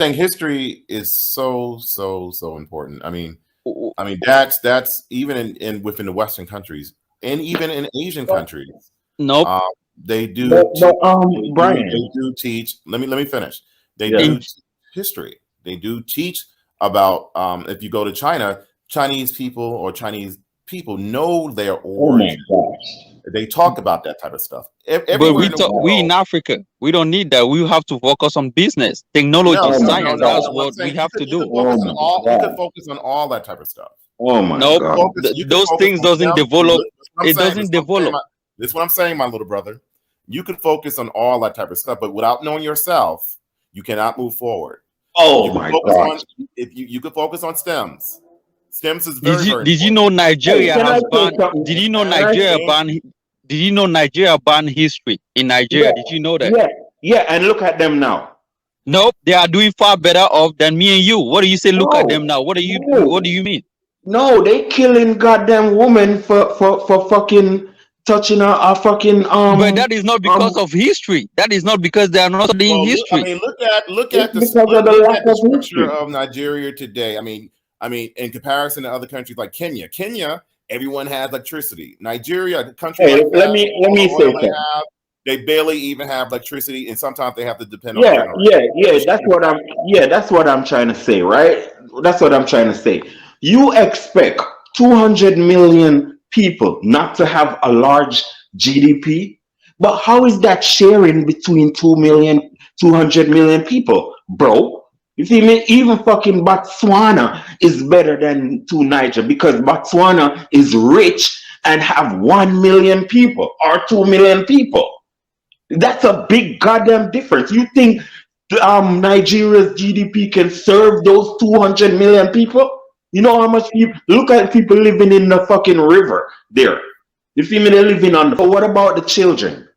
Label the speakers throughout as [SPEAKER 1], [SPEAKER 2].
[SPEAKER 1] saying history is so important.
[SPEAKER 2] W-
[SPEAKER 1] That's even in within the Western countries and even in Asian countries.
[SPEAKER 2] Nope.
[SPEAKER 1] Um, they
[SPEAKER 3] But,
[SPEAKER 1] do
[SPEAKER 3] but
[SPEAKER 1] they
[SPEAKER 3] Brian,
[SPEAKER 1] do teach. Let me finish. They
[SPEAKER 3] yeah.
[SPEAKER 1] do
[SPEAKER 2] In
[SPEAKER 1] teach history. They do teach about if you go to China, Chinese people or Chinese people know their
[SPEAKER 3] Oh my
[SPEAKER 1] origin.
[SPEAKER 3] gosh.
[SPEAKER 1] They talk about that type of stuff
[SPEAKER 2] but
[SPEAKER 1] everywhere in the
[SPEAKER 2] we in
[SPEAKER 1] world.
[SPEAKER 2] Africa, we don't need that. We have to focus on business, technology,
[SPEAKER 1] No,
[SPEAKER 3] Oh
[SPEAKER 1] no,
[SPEAKER 3] my
[SPEAKER 1] no,
[SPEAKER 2] science.
[SPEAKER 1] no,
[SPEAKER 2] That's
[SPEAKER 1] no.
[SPEAKER 3] God.
[SPEAKER 1] What I'm
[SPEAKER 2] what we
[SPEAKER 1] saying,
[SPEAKER 2] have to do.
[SPEAKER 3] Oh my
[SPEAKER 1] you could
[SPEAKER 3] God.
[SPEAKER 1] focus on all that type of stuff.
[SPEAKER 3] Oh my
[SPEAKER 1] You
[SPEAKER 2] Nope.
[SPEAKER 1] could
[SPEAKER 3] God.
[SPEAKER 1] focus. You could
[SPEAKER 2] Those
[SPEAKER 1] focus
[SPEAKER 2] things
[SPEAKER 1] on
[SPEAKER 2] doesn't
[SPEAKER 1] STEM.
[SPEAKER 2] develop.
[SPEAKER 1] That's what I'm
[SPEAKER 2] It
[SPEAKER 1] saying.
[SPEAKER 2] doesn't develop.
[SPEAKER 1] This is what I'm saying, my little brother. You could focus on all that type of stuff, but without knowing yourself, you cannot move forward.
[SPEAKER 3] Oh
[SPEAKER 1] You could
[SPEAKER 3] my
[SPEAKER 1] focus
[SPEAKER 3] God.
[SPEAKER 1] on if you could focus on stems. Stems is
[SPEAKER 2] Did
[SPEAKER 1] very,
[SPEAKER 2] you
[SPEAKER 1] very
[SPEAKER 2] did you
[SPEAKER 1] important.
[SPEAKER 2] know
[SPEAKER 3] Hey,
[SPEAKER 2] Nigeria
[SPEAKER 3] can I
[SPEAKER 2] has
[SPEAKER 3] say
[SPEAKER 2] banned? Did
[SPEAKER 3] something?
[SPEAKER 2] you know
[SPEAKER 3] Can I?
[SPEAKER 2] Nigeria
[SPEAKER 1] And
[SPEAKER 2] banned? Did you know Nigeria banned history in
[SPEAKER 3] Yeah,
[SPEAKER 2] Nigeria? Did you know that?
[SPEAKER 3] yeah, yeah. And look at them now.
[SPEAKER 2] Nope. They are doing far better off than me and you. What do you say? Look at them
[SPEAKER 3] No,
[SPEAKER 2] now. What do you? What do
[SPEAKER 3] no,
[SPEAKER 2] you mean?
[SPEAKER 3] no. They killing goddamn woman for fucking touching a fucking
[SPEAKER 2] But that is not because of history. That is not because they are not studying
[SPEAKER 1] well,
[SPEAKER 2] history.
[SPEAKER 1] look
[SPEAKER 3] It's
[SPEAKER 1] at the
[SPEAKER 3] because of the
[SPEAKER 1] look
[SPEAKER 3] lack
[SPEAKER 1] at the
[SPEAKER 3] of
[SPEAKER 1] structure
[SPEAKER 3] history.
[SPEAKER 1] of Nigeria today. In comparison to other countries like Kenya, everyone has electricity. Nigeria, a country
[SPEAKER 3] Hey,
[SPEAKER 1] like that, with
[SPEAKER 3] let
[SPEAKER 1] all
[SPEAKER 3] me
[SPEAKER 1] the
[SPEAKER 3] say
[SPEAKER 1] oil
[SPEAKER 3] something.
[SPEAKER 1] they barely even have electricity, and sometimes they have to depend on
[SPEAKER 3] Yeah,
[SPEAKER 1] generators.
[SPEAKER 3] yeah, yeah.
[SPEAKER 1] Just keep it that.
[SPEAKER 3] That's what I'm trying to say, right? That's what I'm trying to say. You expect 200 million people not to have a large GDP, but how is that sharing between 200 million people, bro? You see me? Even fucking Botswana is better than to Niger because Botswana is rich and have 1 million people or 2 million people. That's a big goddamn difference. You think Nigeria's GDP can serve those 200 million people? You know how much people look at people living in the fucking river there. You feel me? They're living on the. But what about the children?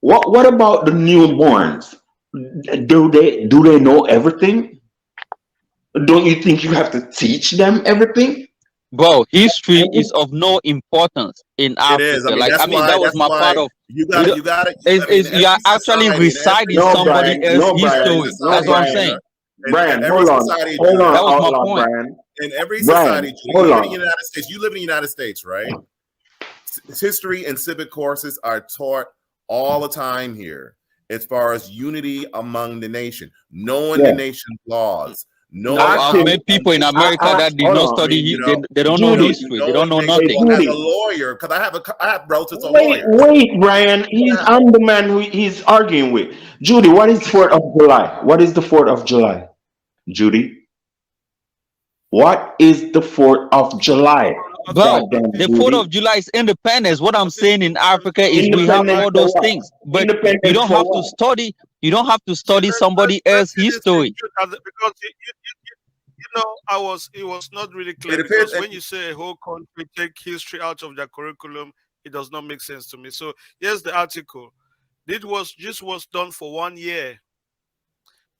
[SPEAKER 3] What about the newborns? Do they know everything? Don't you think you have to teach them everything?
[SPEAKER 2] Bro, history is
[SPEAKER 3] And
[SPEAKER 2] of no importance in
[SPEAKER 1] It is.
[SPEAKER 2] Africa. Like, I mean, that was
[SPEAKER 1] That's
[SPEAKER 2] my part
[SPEAKER 1] why
[SPEAKER 2] of.
[SPEAKER 1] you
[SPEAKER 2] We
[SPEAKER 1] got to
[SPEAKER 2] don't,
[SPEAKER 1] you got to.
[SPEAKER 2] is you are
[SPEAKER 1] Every
[SPEAKER 2] actually
[SPEAKER 1] society and
[SPEAKER 2] reciting
[SPEAKER 3] no,
[SPEAKER 2] somebody
[SPEAKER 3] Brian,
[SPEAKER 2] else's
[SPEAKER 3] no, Brian,
[SPEAKER 2] history.
[SPEAKER 3] no,
[SPEAKER 2] That's what I'm
[SPEAKER 3] Brian,
[SPEAKER 2] saying.
[SPEAKER 3] Brian,
[SPEAKER 1] every
[SPEAKER 3] hold on,
[SPEAKER 1] society,
[SPEAKER 3] hold on,
[SPEAKER 1] Judah,
[SPEAKER 2] That was my
[SPEAKER 3] outlaw,
[SPEAKER 2] point.
[SPEAKER 3] Brian,
[SPEAKER 1] in every
[SPEAKER 3] Brian,
[SPEAKER 1] society, Judah,
[SPEAKER 3] hold
[SPEAKER 1] even in the
[SPEAKER 3] on.
[SPEAKER 1] United States, you live in the United States, right? History and civic courses are taught all the time here as far as unity among the nation, knowing the
[SPEAKER 3] Yeah,
[SPEAKER 1] nation's laws,
[SPEAKER 2] No,
[SPEAKER 1] knowing
[SPEAKER 2] I've
[SPEAKER 1] how
[SPEAKER 3] active.
[SPEAKER 1] the
[SPEAKER 2] met people in
[SPEAKER 1] country should
[SPEAKER 2] America that did
[SPEAKER 3] Hold
[SPEAKER 2] not
[SPEAKER 3] on,
[SPEAKER 1] I
[SPEAKER 2] study.
[SPEAKER 1] mean,
[SPEAKER 2] They don't know
[SPEAKER 3] Judy.
[SPEAKER 2] history. They don't
[SPEAKER 1] knowing
[SPEAKER 2] know
[SPEAKER 1] the
[SPEAKER 3] Hey,
[SPEAKER 1] nation.
[SPEAKER 2] nothing.
[SPEAKER 1] Well, as a
[SPEAKER 3] Judy.
[SPEAKER 1] lawyer, because I have relatives are
[SPEAKER 3] Wait,
[SPEAKER 1] lawyers.
[SPEAKER 3] wait, Brian.
[SPEAKER 1] Yeah.
[SPEAKER 3] I'm the man who he's arguing with. Judy, what is 4th of July? What is the 4th of July? Judy, what is the 4th of July?
[SPEAKER 2] Bro,
[SPEAKER 4] I
[SPEAKER 3] Goddamn,
[SPEAKER 2] the
[SPEAKER 4] think
[SPEAKER 2] 4th
[SPEAKER 3] Judy.
[SPEAKER 2] of July is independence. What
[SPEAKER 4] I
[SPEAKER 2] I'm
[SPEAKER 4] think
[SPEAKER 2] saying in Africa is we have
[SPEAKER 3] Independence
[SPEAKER 2] all
[SPEAKER 3] for
[SPEAKER 2] those
[SPEAKER 3] what?
[SPEAKER 2] things, but you
[SPEAKER 3] Independence
[SPEAKER 2] don't
[SPEAKER 3] for
[SPEAKER 2] have to
[SPEAKER 3] what?
[SPEAKER 2] study. You don't have to
[SPEAKER 4] see,
[SPEAKER 2] study somebody
[SPEAKER 4] let's
[SPEAKER 2] else's
[SPEAKER 4] see this thing
[SPEAKER 2] history.
[SPEAKER 4] because I was it was not really clear
[SPEAKER 1] It depends.
[SPEAKER 4] because when you say a whole country take history out of their curriculum, it does not make sense to me. So here's the article. This was done for 1 year.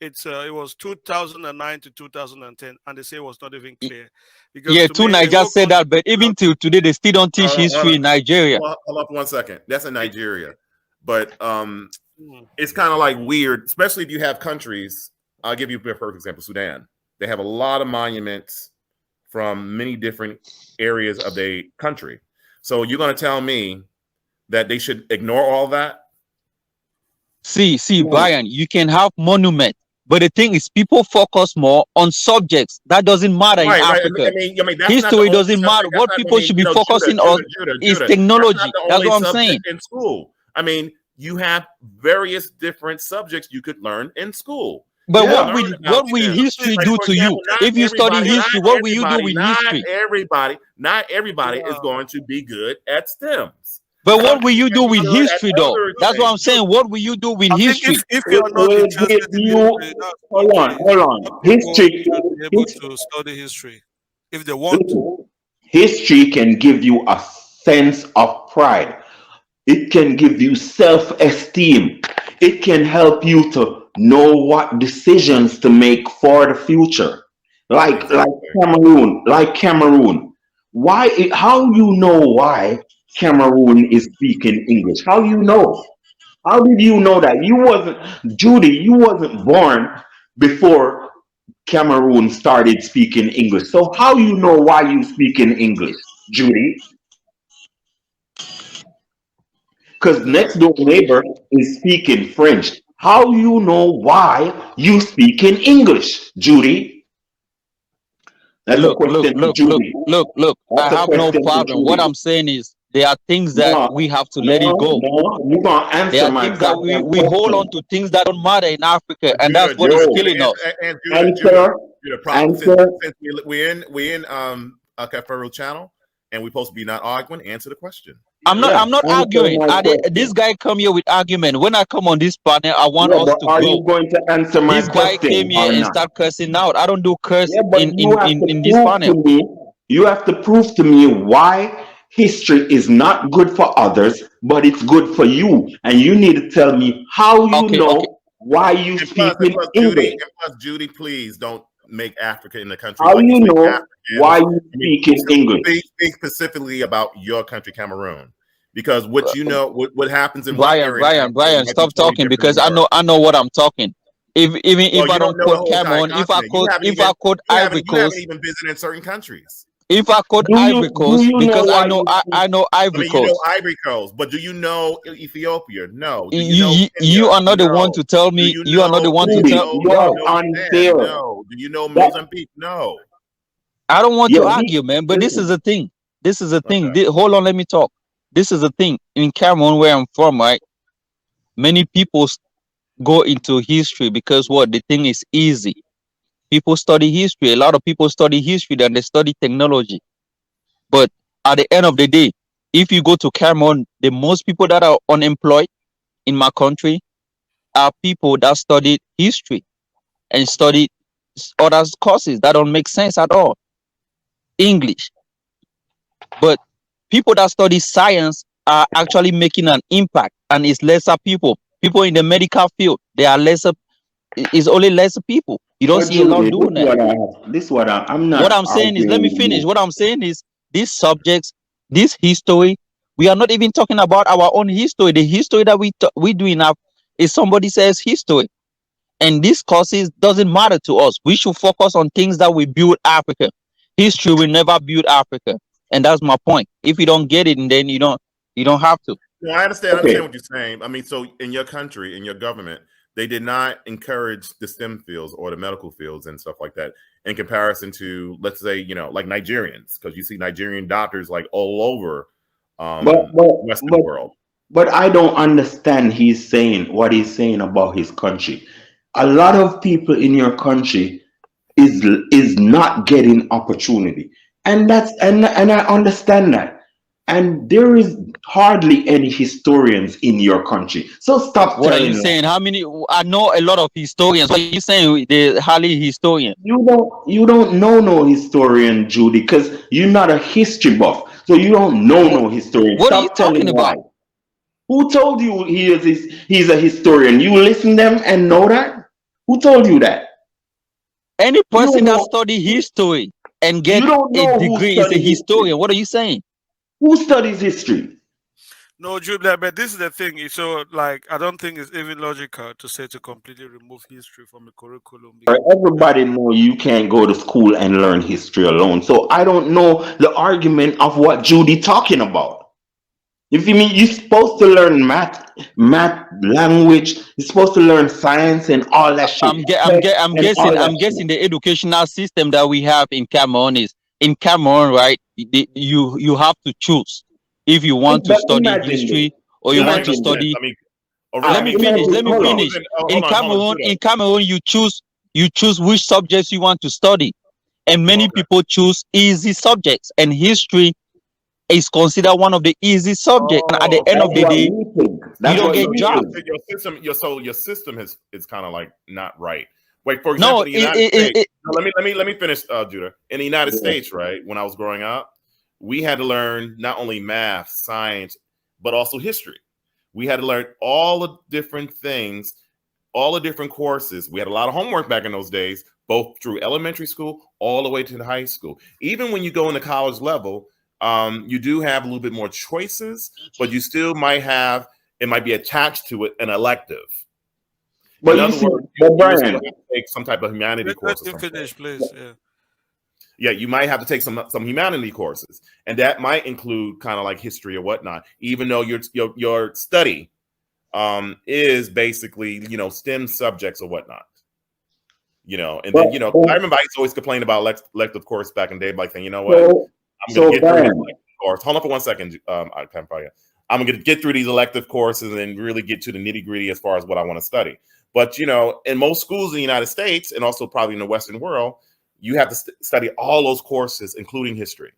[SPEAKER 4] It was 2009 to 2010, and they say it was not even clear because
[SPEAKER 2] Yeah,
[SPEAKER 4] to
[SPEAKER 2] two
[SPEAKER 4] me a
[SPEAKER 2] Niger
[SPEAKER 4] whole
[SPEAKER 2] said
[SPEAKER 4] country
[SPEAKER 2] that, but even till today, they still don't teach
[SPEAKER 1] Hold
[SPEAKER 2] history in Nigeria.
[SPEAKER 1] up 1 second. That's in Nigeria, but
[SPEAKER 4] Mm.
[SPEAKER 1] it's kind of like weird, especially if you have countries. I'll give you a perfect example: Sudan. They have a lot of monuments from many different areas of the country. So you're going to tell me that they should ignore all that?
[SPEAKER 2] See,
[SPEAKER 3] No.
[SPEAKER 2] Brian, you can have monument, but the thing is, people focus more on subjects that doesn't matter in
[SPEAKER 1] Right.
[SPEAKER 2] Africa.
[SPEAKER 1] That's not the
[SPEAKER 2] History
[SPEAKER 1] only
[SPEAKER 2] doesn't matter.
[SPEAKER 1] subject. That's
[SPEAKER 2] What
[SPEAKER 1] not.
[SPEAKER 2] people should be focusing on is
[SPEAKER 1] Judah. That's not
[SPEAKER 2] technology.
[SPEAKER 1] the
[SPEAKER 2] That's
[SPEAKER 1] only
[SPEAKER 2] what I'm
[SPEAKER 1] subject
[SPEAKER 2] saying.
[SPEAKER 1] in school. I mean, you have various different subjects you could learn in school.
[SPEAKER 2] But
[SPEAKER 1] You can
[SPEAKER 3] Yeah.
[SPEAKER 1] learn about
[SPEAKER 2] what will
[SPEAKER 1] STEM.
[SPEAKER 2] history
[SPEAKER 1] Like
[SPEAKER 2] do
[SPEAKER 1] for
[SPEAKER 2] to you
[SPEAKER 1] example, not
[SPEAKER 2] if you study
[SPEAKER 1] everybody,
[SPEAKER 2] history? What will you do with history?
[SPEAKER 1] not everybody is
[SPEAKER 4] Yeah.
[SPEAKER 1] going to be good at STEMs.
[SPEAKER 2] But
[SPEAKER 1] Some
[SPEAKER 2] what will
[SPEAKER 1] people
[SPEAKER 2] you
[SPEAKER 1] can
[SPEAKER 2] do
[SPEAKER 1] be
[SPEAKER 2] with
[SPEAKER 1] good at
[SPEAKER 2] history, though?
[SPEAKER 1] other
[SPEAKER 2] That's what I'm
[SPEAKER 1] things.
[SPEAKER 2] saying. What will you do with
[SPEAKER 4] I think
[SPEAKER 2] history?
[SPEAKER 4] if you are not
[SPEAKER 3] Will
[SPEAKER 4] interested
[SPEAKER 3] give
[SPEAKER 4] in
[SPEAKER 3] you.
[SPEAKER 4] history, that's
[SPEAKER 3] Hold on,
[SPEAKER 4] okay.
[SPEAKER 3] hold
[SPEAKER 4] Not
[SPEAKER 3] on.
[SPEAKER 4] people
[SPEAKER 3] History.
[SPEAKER 4] should be able to study history if they want to.
[SPEAKER 3] Listen, history can give you a sense of pride. It can give you self-esteem. It can help you to know what decisions to make for the future. Like
[SPEAKER 1] Exactly.
[SPEAKER 3] Cameroon. How you know why Cameroon is speaking English? How you know? How did you know that? You wasn't Judy, you wasn't born before Cameroon started speaking English. So how you know why you speaking English, Judy? Because next door neighbor is speaking French. How you know why you speaking English, Judy? That's a
[SPEAKER 2] Look, look,
[SPEAKER 3] question to
[SPEAKER 2] look, look,
[SPEAKER 3] Judy.
[SPEAKER 2] look, look. I
[SPEAKER 3] That's a
[SPEAKER 2] have no
[SPEAKER 3] question to
[SPEAKER 2] problem. What
[SPEAKER 3] Judy.
[SPEAKER 2] I'm saying is there are things that
[SPEAKER 3] No,
[SPEAKER 2] we have to let it
[SPEAKER 3] no,
[SPEAKER 2] go.
[SPEAKER 3] no. You gonna
[SPEAKER 2] There
[SPEAKER 3] answer
[SPEAKER 2] are
[SPEAKER 3] my
[SPEAKER 2] things that
[SPEAKER 3] goddamn
[SPEAKER 2] we hold
[SPEAKER 3] question.
[SPEAKER 2] on to things that don't matter in Africa, and that's
[SPEAKER 1] Judah,
[SPEAKER 2] what is
[SPEAKER 1] Judah,
[SPEAKER 3] Yo,
[SPEAKER 2] killing
[SPEAKER 1] Judah,
[SPEAKER 2] us.
[SPEAKER 1] and Judah, Judah,
[SPEAKER 3] answer,
[SPEAKER 1] Judah.
[SPEAKER 3] answer.
[SPEAKER 1] Since we in Caferro channel, and we're supposed to be not arguing. Answer the question.
[SPEAKER 2] I'm
[SPEAKER 3] Yeah,
[SPEAKER 2] not
[SPEAKER 3] answer
[SPEAKER 2] arguing.
[SPEAKER 3] my
[SPEAKER 2] This
[SPEAKER 3] question.
[SPEAKER 2] guy come here with argument. When I come on this panel, I want
[SPEAKER 3] Yeah,
[SPEAKER 2] us
[SPEAKER 3] but
[SPEAKER 2] to
[SPEAKER 3] are
[SPEAKER 2] grow.
[SPEAKER 3] you going to answer my
[SPEAKER 2] This guy came
[SPEAKER 3] question
[SPEAKER 2] here
[SPEAKER 3] or
[SPEAKER 2] and
[SPEAKER 3] not?
[SPEAKER 2] start cursing out. I don't do curse
[SPEAKER 3] Yeah, but you have to
[SPEAKER 2] in this
[SPEAKER 3] prove to
[SPEAKER 2] panel.
[SPEAKER 3] me. You have to prove to me why history is not good for others, but it's good for you. And you need to tell me how you
[SPEAKER 2] Okay, okay.
[SPEAKER 3] know why you
[SPEAKER 1] And
[SPEAKER 3] speaking
[SPEAKER 1] plus,
[SPEAKER 3] English.
[SPEAKER 1] Judy, please don't make Africa in the country
[SPEAKER 3] How
[SPEAKER 1] like you
[SPEAKER 3] you
[SPEAKER 1] speak
[SPEAKER 3] know why
[SPEAKER 1] Africans.
[SPEAKER 3] you
[SPEAKER 1] I mean,
[SPEAKER 3] speaking English?
[SPEAKER 1] speak specifically about your country, Cameroon, because what you know, what happens in one area in Africa
[SPEAKER 2] Brian,
[SPEAKER 1] might be
[SPEAKER 2] stop
[SPEAKER 1] totally
[SPEAKER 2] talking
[SPEAKER 1] different in
[SPEAKER 2] because
[SPEAKER 1] yours.
[SPEAKER 2] I know what I'm talking. If
[SPEAKER 1] Well,
[SPEAKER 2] I
[SPEAKER 1] you don't
[SPEAKER 2] don't
[SPEAKER 1] know the
[SPEAKER 2] quote
[SPEAKER 1] whole entire
[SPEAKER 2] Cameroon,
[SPEAKER 1] continent.
[SPEAKER 2] if I quote Ivory
[SPEAKER 1] You haven't
[SPEAKER 2] Coast,
[SPEAKER 1] even visited certain countries.
[SPEAKER 2] if I quote
[SPEAKER 3] Do you
[SPEAKER 2] Ivory Coast
[SPEAKER 3] know
[SPEAKER 2] because
[SPEAKER 3] why you speak?
[SPEAKER 2] I know
[SPEAKER 1] I
[SPEAKER 2] Ivory
[SPEAKER 1] mean, you know
[SPEAKER 2] Coast.
[SPEAKER 1] Ivory Coast, but do you know Ethiopia? No. Do you know Kenya?
[SPEAKER 2] You are not the one
[SPEAKER 1] No.
[SPEAKER 2] to tell
[SPEAKER 1] Do
[SPEAKER 2] me.
[SPEAKER 1] you
[SPEAKER 2] You are not the
[SPEAKER 1] know?
[SPEAKER 2] one
[SPEAKER 1] Do
[SPEAKER 2] to
[SPEAKER 1] you
[SPEAKER 3] Judy,
[SPEAKER 2] tell.
[SPEAKER 1] know?
[SPEAKER 3] you
[SPEAKER 1] Do
[SPEAKER 3] are
[SPEAKER 1] you
[SPEAKER 2] Yo,
[SPEAKER 1] know Sudan?
[SPEAKER 3] unfair.
[SPEAKER 1] No. Do you know
[SPEAKER 3] That
[SPEAKER 1] Mozambique? No.
[SPEAKER 2] I don't want
[SPEAKER 3] yeah,
[SPEAKER 2] to argue, man. But this is
[SPEAKER 3] listen.
[SPEAKER 2] the thing. This is the thing.
[SPEAKER 1] Okay.
[SPEAKER 2] Hold on, let me talk. This is the thing in Cameroon, where I'm from, right? Many people go into history because what the thing is easy. People study history. A lot of people study history than they study technology. But at the end of the day, if you go to Cameroon, the most people that are unemployed in my country are people that studied history and studied other courses that don't make sense at all. English. But people that study science are actually making an impact, and it's lesser people. People in the medical field, they are lesser. It's only lesser people. You don't
[SPEAKER 3] But
[SPEAKER 2] see a lot
[SPEAKER 3] Judy,
[SPEAKER 2] doing that.
[SPEAKER 3] this what I'm
[SPEAKER 2] What
[SPEAKER 3] not
[SPEAKER 2] I'm saying is, let
[SPEAKER 3] arguing
[SPEAKER 2] me
[SPEAKER 3] with
[SPEAKER 2] finish.
[SPEAKER 3] you.
[SPEAKER 2] What I'm saying is, these subjects, this history, we are not even talking about our own history. The history that we do enough is somebody says history, and these courses doesn't matter to us. We should focus on things that will build Africa. History will never build Africa, and that's my point. If you don't get it, and then you don't have to.
[SPEAKER 1] No, I understand. I
[SPEAKER 3] Okay,
[SPEAKER 1] understand what you're saying. I mean, so in your country, in your government, they did not encourage the STEM fields or the medical fields and stuff like that in comparison to, let's say, like Nigerians, because you see Nigerian doctors like all over
[SPEAKER 3] but but
[SPEAKER 1] Western
[SPEAKER 3] but
[SPEAKER 1] world.
[SPEAKER 3] but I don't understand. He's saying what he's saying about his country. A lot of people in your country is not getting opportunity, and and I understand that. And there is hardly any historians in your country. So stop
[SPEAKER 2] What are you
[SPEAKER 3] telling lies.
[SPEAKER 2] saying? How many? I know a lot of historians. What are you saying? The highly historian.
[SPEAKER 3] You don't know no historian, Judy, because you're not a history buff. So you don't know
[SPEAKER 2] What
[SPEAKER 3] no historian.
[SPEAKER 2] What are you
[SPEAKER 3] Stop
[SPEAKER 2] talking
[SPEAKER 3] telling
[SPEAKER 2] about?
[SPEAKER 3] lies. Who told you he's a historian? You listen them and know that? Who told you that?
[SPEAKER 2] Any
[SPEAKER 3] You don't
[SPEAKER 2] person that
[SPEAKER 3] know.
[SPEAKER 2] study history and
[SPEAKER 3] You
[SPEAKER 2] get
[SPEAKER 3] don't
[SPEAKER 2] a
[SPEAKER 3] know who
[SPEAKER 2] degree is a
[SPEAKER 3] studies history.
[SPEAKER 2] historian. What are you saying?
[SPEAKER 3] Who studies history?
[SPEAKER 4] No, Jude, but this is the thing. So, like, I don't think it's even logical to say to completely remove history from the curriculum.
[SPEAKER 3] Everybody know you can't go to school and learn history alone. So I don't know the argument of what Judy talking about. If you mean you're supposed to learn math, language, you're supposed to learn science and all that shit, tech and all that
[SPEAKER 2] I'm
[SPEAKER 3] shit.
[SPEAKER 2] guessing the educational system that we have in Cameroon is in Cameroon, right? You have to choose if you want to
[SPEAKER 3] But
[SPEAKER 2] study
[SPEAKER 3] imagine this.
[SPEAKER 2] history or you
[SPEAKER 1] That
[SPEAKER 2] want
[SPEAKER 1] makes
[SPEAKER 2] to
[SPEAKER 1] no
[SPEAKER 3] Imagine this.
[SPEAKER 1] sense.
[SPEAKER 2] study.
[SPEAKER 1] I mean, I mean,
[SPEAKER 2] Let
[SPEAKER 3] Imagine.
[SPEAKER 2] me
[SPEAKER 3] Hold on.
[SPEAKER 2] finish.
[SPEAKER 1] hold on, hold on,
[SPEAKER 2] In
[SPEAKER 1] Judah.
[SPEAKER 2] Cameroon, you choose which subjects you want to study, and many
[SPEAKER 1] Okay.
[SPEAKER 2] people choose easy subjects, and history is considered one of the easy subjects. And at the
[SPEAKER 1] Oh,
[SPEAKER 2] end
[SPEAKER 3] That's
[SPEAKER 2] of the
[SPEAKER 3] what
[SPEAKER 2] day,
[SPEAKER 3] we think.
[SPEAKER 2] you
[SPEAKER 3] That's
[SPEAKER 2] don't
[SPEAKER 3] what
[SPEAKER 2] get
[SPEAKER 1] so
[SPEAKER 3] we
[SPEAKER 2] jobs.
[SPEAKER 3] think.
[SPEAKER 1] your system is kind of like not right. Like, for
[SPEAKER 2] No,
[SPEAKER 1] example, the United States.
[SPEAKER 2] it
[SPEAKER 1] No, let me finish, Judah. In the United
[SPEAKER 3] Yeah.
[SPEAKER 1] States, right, when I was growing up, we had to learn not only math, science, but also history. We had to learn all the different things, all the different courses. We had a lot of homework back in those days, both through elementary school all the way to the high school. Even when you go into college level, you do have a little bit more choices, but you still might have, it might be attached to it, an elective.
[SPEAKER 3] But
[SPEAKER 1] In
[SPEAKER 3] you
[SPEAKER 1] other
[SPEAKER 3] see,
[SPEAKER 1] words,
[SPEAKER 3] but
[SPEAKER 1] you would still
[SPEAKER 3] Brian,
[SPEAKER 1] have to take some type of humanity
[SPEAKER 4] Let
[SPEAKER 1] course or
[SPEAKER 4] him
[SPEAKER 1] something.
[SPEAKER 4] finish, please. Yeah.
[SPEAKER 1] Yeah, you might have to take some humanity courses, and that might include kind of like history or whatnot. Even though your study is basically STEM subjects or whatnot. And
[SPEAKER 3] but,
[SPEAKER 1] then I remember I used to always complain about elective course back in the day, like saying, you know what, I'm going to get through this elective course. Hold on for 1 second. I can't probably. I'm going to get through these elective courses and really get to the nitty gritty as far as what I want to study. But in most schools in the United States and also probably in the Western world, you have to study all those courses, including history.